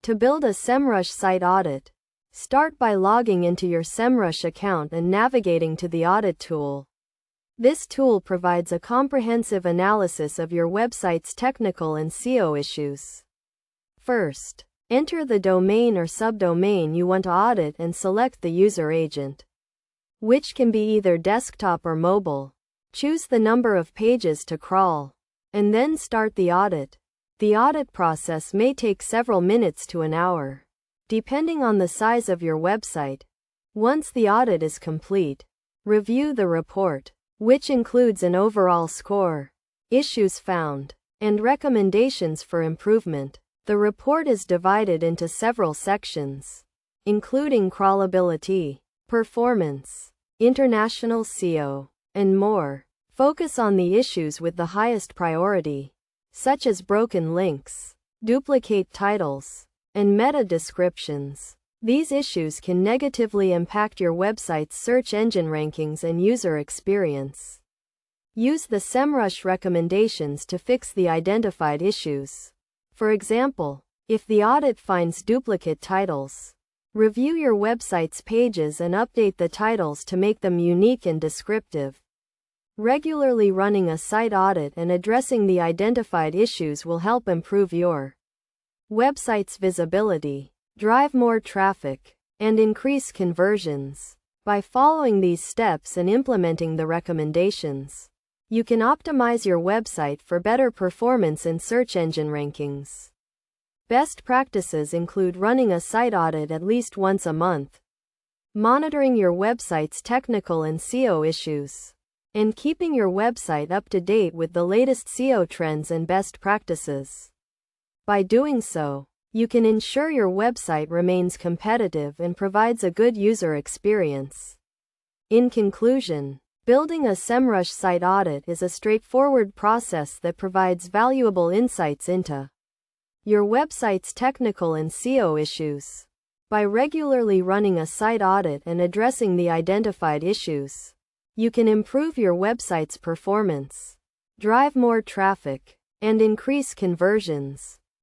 To build a Semrush site audit, start by logging into your Semrush account and navigating to the Audit tool. This tool provides a comprehensive analysis of your website's technical and SEO issues. First, enter the domain or subdomain you want to audit and select the user agent, which can be either desktop or mobile. Choose the number of pages to crawl, and then start the audit. The audit process may take several minutes to an hour, depending on the size of your website. Once the audit is complete, review the report, which includes an overall score, issues found, and recommendations for improvement. The report is divided into several sections, including crawlability, performance, international SEO, and more. Focus on the issues with the highest priority, such as broken links, duplicate titles, and meta descriptions. These issues can negatively impact your website's search engine rankings and user experience. Use the Semrush recommendations to fix the identified issues. For example, if the audit finds duplicate titles, review your website's pages and update the titles to make them unique and descriptive. Regularly running a site audit and addressing the identified issues will help improve your website's visibility, drive more traffic, and increase conversions. By following these steps and implementing the recommendations, you can optimize your website for better performance in search engine rankings. Best practices include running a site audit at least once a month, monitoring your website's technical and SEO issues, and keeping your website up to date with the latest SEO trends and best practices. By doing so, you can ensure your website remains competitive and provides a good user experience. In conclusion, building a Semrush site audit is a straightforward process that provides valuable insights into your website's technical and SEO issues. By regularly running a site audit and addressing the identified issues, you can improve your website's performance, drive more traffic, and increase conversions.